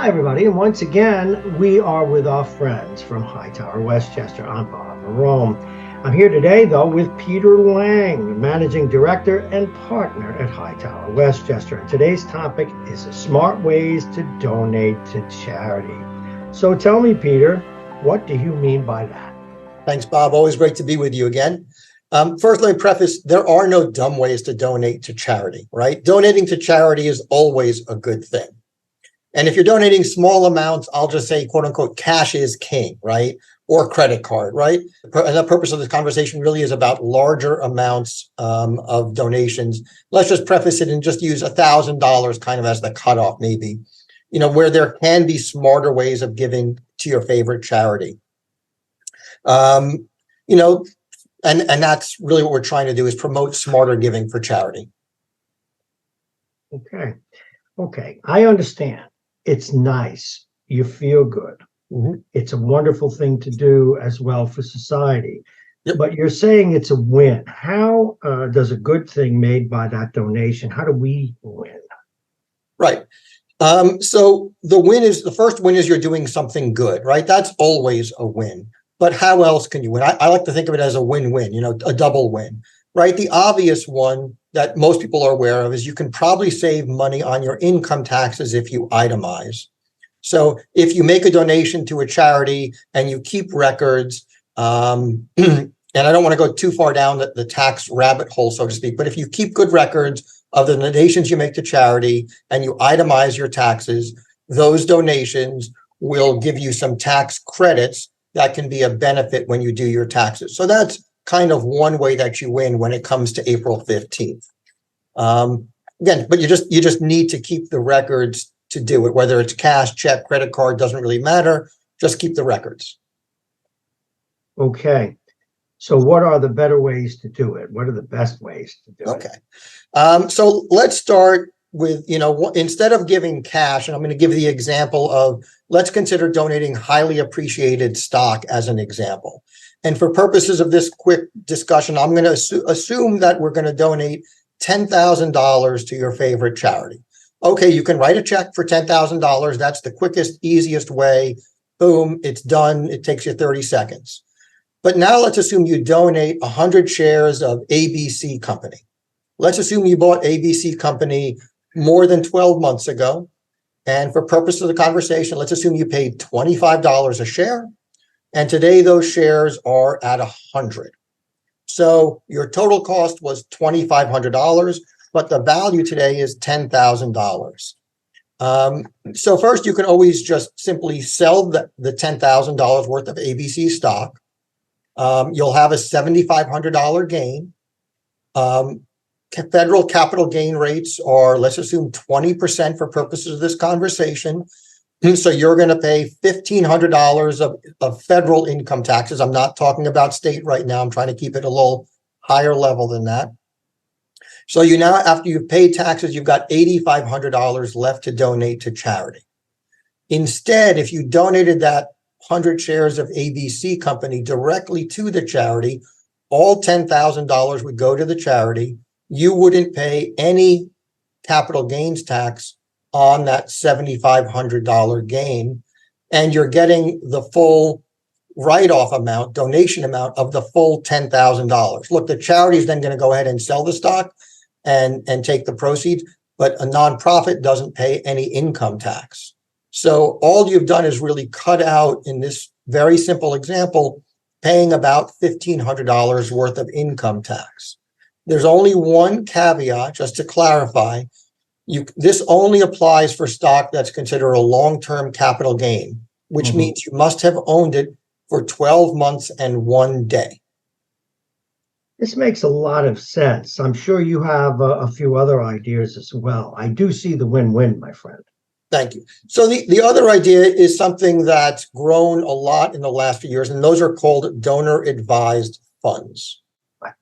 Hi, everybody, and once again, we are with our friends from Hightower Westchester. I'm Bob Marone. I'm here today, though, with Peter Lang, Managing Director and Partner at Hightower Westchester. And today's topic is smart ways to donate to charity. So tell me, Peter, what do you mean by that? Thanks, Bob. Always great to be with you again. First, let me preface, there are no dumb ways to donate to charity, right? Donating to charity is always a good thing. And if you're donating small amounts, I'll just say, quote unquote, cash is king, right? Or credit card, right? And the purpose of this conversation really is about larger amounts of donations. Let's just preface it and just use $1,000 kind of as the cutoff, maybe, where there can be smarter ways of giving to your favorite charity. And that's really what we're trying to do, is promote smarter giving for charity. Okay. I understand. It's nice. You feel good. Mm-hmm. It's a wonderful thing to do as well for society. Yep. But you're saying it's a win. How does a good thing made by that donation, how do we win? Right. So the first win is you're doing something good, right? That's always a win. But how else can you win? I like to think of it as a win-win, a double win, right? The obvious one that most people are aware of is you can probably save money on your income taxes if you itemize. So if you make a donation to a charity and you keep records, and I don't want to go too far down the tax rabbit hole, so to speak, but if you keep good records of the donations you make to charity and you itemize your taxes, those donations will give you some tax credits that can be a benefit when you do your taxes. So that's kind of one way that you win when it comes to April 15th. Again, but you just need to keep the records to do it, whether it's cash, check, credit card, doesn't really matter. Just keep the records. Okay. So what are the better ways to do it? What are the best ways to do it? Okay. So let's start with, instead of giving cash, and I'm going to give the example of, let's consider donating highly appreciated stock as an example. And for purposes of this quick discussion, I'm going to assume that we're going to donate $10,000 to your favorite charity. Okay, you can write a check for $10,000. That's the quickest, easiest way. Boom, it's done. It takes you 30 seconds. But now let's assume you donate 100 shares of ABC Company. Let's assume you bought ABC Company more than 12 months ago. And for purpose of the conversation, let's assume you paid $25 a share. And today those shares are at 100. So your total cost was $2,500, but the value today is $10,000. So first, you can always just simply sell the $10,000 worth of ABC stock. You'll have a $7,500 gain. Federal capital gain rates are, let's assume, 20% for purposes of this conversation. So you're going to pay $1,500 of federal income taxes. I'm not talking about state right now. I'm trying to keep it a little higher level than that. So you now, after you've paid taxes, you've got $8,500 left to donate to charity. Instead, if you donated that 100 shares of ABC Company directly to the charity, all $10,000 would go to the charity. You wouldn't pay any capital gains tax on that $7,500 gain, and you're getting the full write-off amount, donation amount of the full $10,000. Look, the charity is then going to go ahead and sell the stock and take the proceeds, but a nonprofit doesn't pay any income tax. So all you've done is really cut out, in this very simple example, paying about $1,500 worth of income tax. There's only one caveat, just to clarify. This only applies for stock that's considered a long-term capital gain, which means you must have owned it for 12 months and 1 day. This makes a lot of sense. I'm sure you have a few other ideas as well. I do see the win-win, my friend. Thank you. So the other idea is something that's grown a lot in the last few years, and those are called donor-advised funds.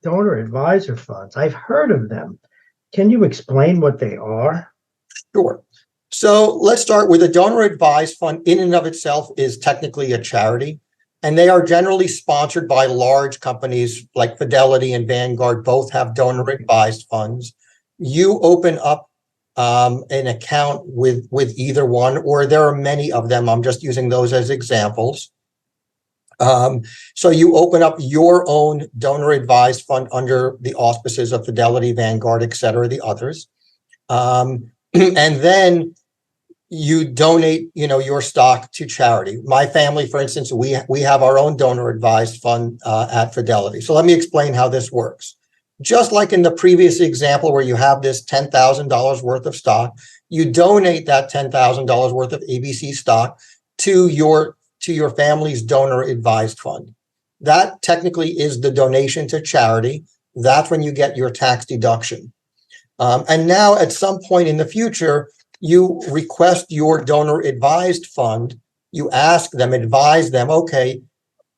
Donor advisor funds. I've heard of them. Can you explain what they are? Sure. So let's start with a donor advised fund. In and of itself is technically a charity, and they are generally sponsored by large companies like Fidelity and Vanguard. Both have donor advised funds. You open up an account with either one, or there are many of them. I'm just using those as examples. So you open up your own donor advised fund under the auspices of Fidelity, Vanguard, et cetera, the others. And then you donate, your stock to charity. My family, for instance, we have our own donor advised fund at Fidelity. So let me explain how this works. Just like in the previous example where you have this $10,000 worth of stock, you donate that $10,000 worth of ABC stock to your family's donor advised fund. That technically is the donation to charity. That's when you get your tax deduction. And now at some point in the future, you request your donor advised fund. You ask them, advise them, okay,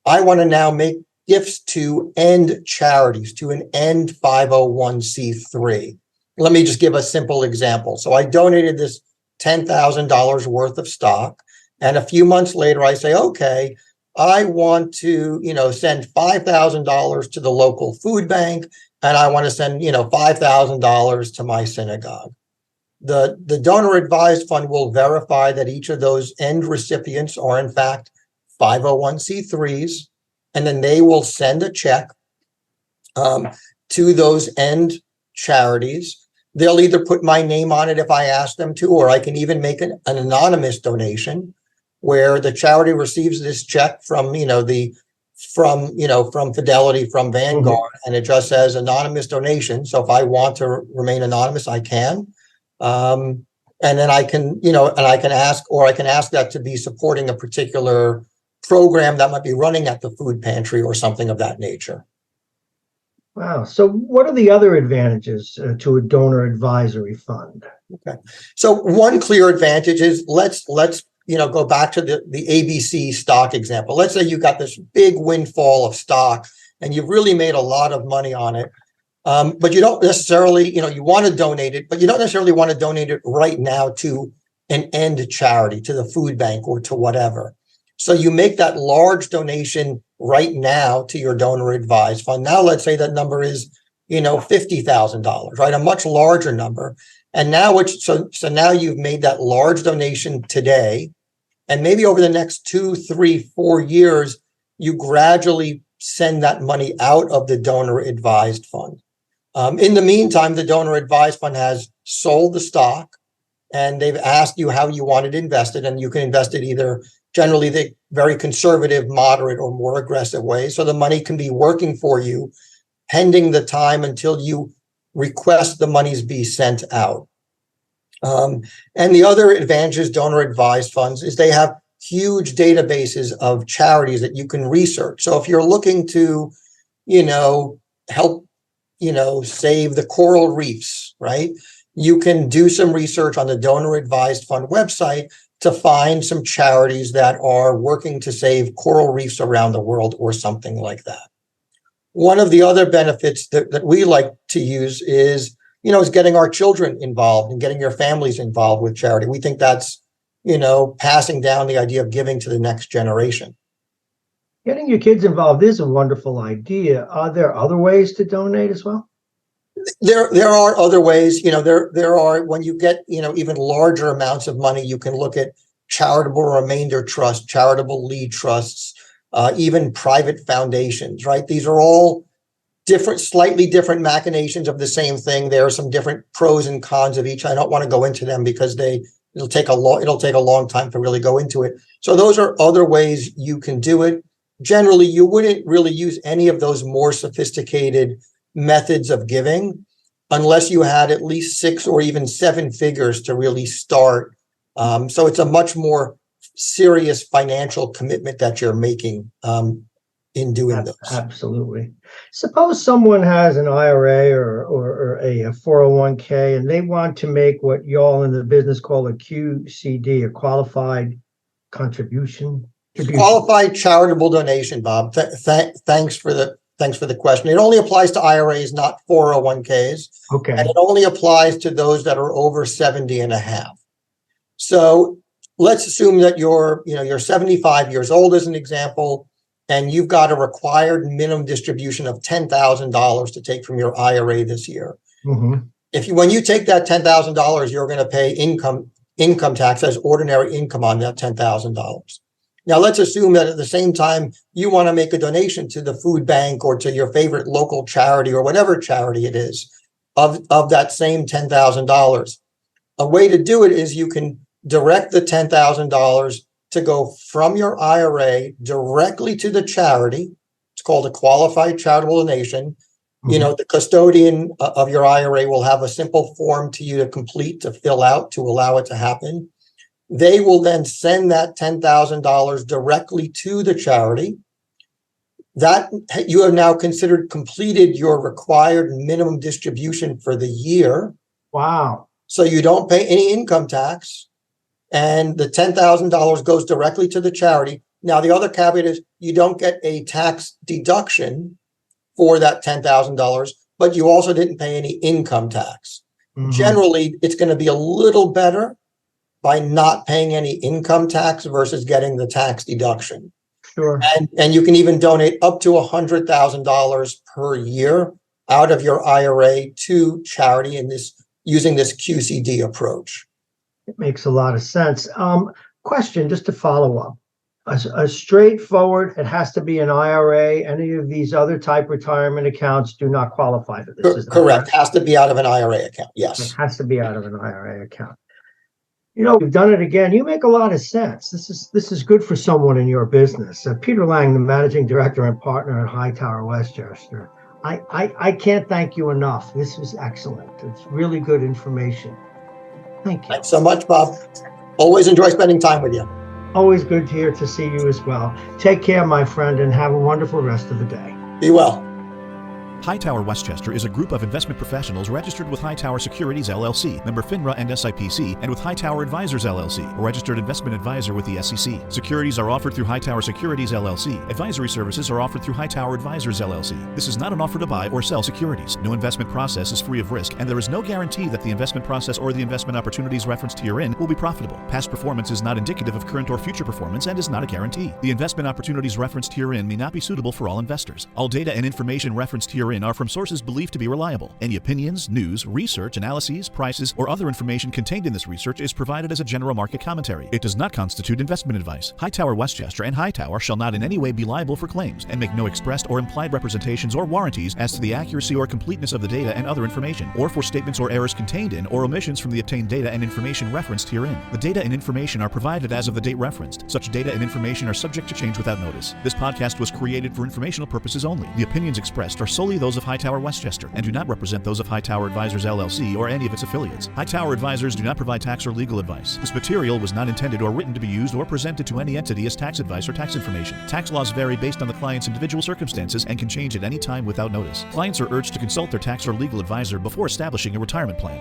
I want to now make gifts to end charities, to an end 501c3. Let me just give a simple example. So I donated this $10,000 worth of stock. And a few months later, I say, okay, I want to, send $5,000 to the local food bank, and I want to send, $5,000 to my synagogue. The donor advised fund will verify that each of those end recipients are in fact 501c3s, and then they will send a check to those end charities. They'll either put my name on it if I ask them to, or I can even make an anonymous donation where the charity receives this check from from Fidelity, from Vanguard, and it just says anonymous donation. So if I want to remain anonymous, I can. And then I can, I can ask that to be supporting a particular program that might be running at the food pantry or something of that nature. Wow. So what are the other advantages to a donor advisory fund? Okay. So one clear advantage is let's go back to the ABC stock example. Let's say you got this big windfall of stock and you've really made a lot of money on it. But you don't necessarily, you want to donate it, but you don't necessarily want to donate it right now to an end charity, to the food bank or to whatever. So you make that large donation right now to your donor advised fund. Now, let's say that number is, $50,000, right? A much larger number. And now so now you've made that large donation today, and maybe over the next 2, 3, 4 years, you gradually send that money out of the donor advised fund. In the meantime, the donor advised fund has sold the stock and they've asked you how you want it invested, and you can invest it either generally the very conservative, moderate, or more aggressive way. So the money can be working for you pending the time until you request the monies be sent out. And the other advantages donor advised funds is they have huge databases of charities that you can research. So if you're looking to, help, save the coral reefs, right? You can do some research on the donor advised fund website to find some charities that are working to save coral reefs around the world or something like that. One of the other benefits that we like to use is getting our children involved and getting your families involved with charity. We think that's, passing down the idea of giving to the next generation. Getting your kids involved is a wonderful idea. Are there other ways to donate as well? There are other ways. There are, when you get, even larger amounts of money, you can look at charitable remainder trusts, charitable lead trusts, even private foundations, right? These are all slightly different machinations of the same thing. There are some different pros and cons of each. I don't want to go into them because it'll take a long time to really go into it. So those are other ways you can do it. Generally, you wouldn't really use any of those more sophisticated methods of giving unless you had at least 6 or even 7 figures to really start. So it's a much more serious financial commitment that you're making in doing those. Absolutely. Suppose someone has an IRA or a 401k and they want to make what y'all in the business call a QCD, a qualified contribution. Qualified charitable donation, Bob. Thanks for the question. It only applies to IRAs, not 401ks. Okay. And it only applies to those that are over 70 and a half. So let's assume that you're 75 years old as an example, and you've got a required minimum distribution of $10,000 to take from your IRA this year. Mm-hmm. When you take that $10,000, you're going to pay income tax as ordinary income on that $10,000. Now, let's assume that at the same time you want to make a donation to the food bank or to your favorite local charity or whatever charity it is of that same $10,000. A way to do it is you can direct the $10,000 to go from your IRA directly to the charity. It's called a qualified charitable donation. Mhm. The custodian of your IRA will have a simple form to you to complete, to fill out, to allow it to happen. They will then send that $10,000 directly to the charity. That you have now considered completed your required minimum distribution for the year. Wow. So you don't pay any income tax, and the $10,000 goes directly to the charity. Now, the other caveat is you don't get a tax deduction for that $10,000, but you also didn't pay any income tax. Mhm. Generally, it's going to be a little better by not paying any income tax versus getting the tax deduction. Sure. And you can even donate up to $100,000 per year out of your IRA to charity using this QCD approach. It makes a lot of sense. Question, just to follow up. A straightforward, it has to be an IRA. Any of these other type retirement accounts do not qualify for this. Correct. Has to be out of an IRA account. It Yes. has to be out of an IRA account. You've done it again. You make a lot of sense. This is good for someone in your business. Peter Lang, the managing director and partner at Hightower Westchester. I can't thank you enough. This is excellent. It's really good information. Thank you. Thanks so much, Bob. Always enjoy spending time with you. Always good here to see you as well. Take care, my friend, and have a wonderful rest of the day. Be well. HighTower Westchester is a group of investment professionals registered with HighTower Securities, LLC, member FINRA and SIPC, and with HighTower Advisors, LLC, a registered investment advisor with the SEC. Securities are offered through HighTower Securities, LLC. Advisory services are offered through HighTower Advisors, LLC. This is not an offer to buy or sell securities. No investment process is free of risk, and there is no guarantee that the investment process or the investment opportunities referenced herein will be profitable. Past performance is not indicative of current or future performance and is not a guarantee. The investment opportunities referenced herein may not be suitable for all investors. All data and information referenced herein are from sources believed to be reliable. Any opinions, news, research, analyses, prices, or other information contained in this research is provided as a general market commentary. It does not constitute investment advice. Hightower Westchester and Hightower shall not in any way be liable for claims and make no expressed or implied representations or warranties as to the accuracy or completeness of the data and other information, or for statements or errors contained in or omissions from the obtained data and information referenced herein. The data and information are provided as of the date referenced. Such data and information are subject to change without notice. This podcast was created for informational purposes only. The opinions expressed are solely those of Hightower Westchester and do not represent those of HighTower Advisors, LLC, or any of its affiliates. HighTower Advisors do not provide tax or legal advice. This material was not intended or written to be used or presented to any entity as tax advice or tax information. Tax laws vary based on the client's individual circumstances and can change at any time without notice. Clients are urged to consult their tax or legal advisor before establishing a retirement plan.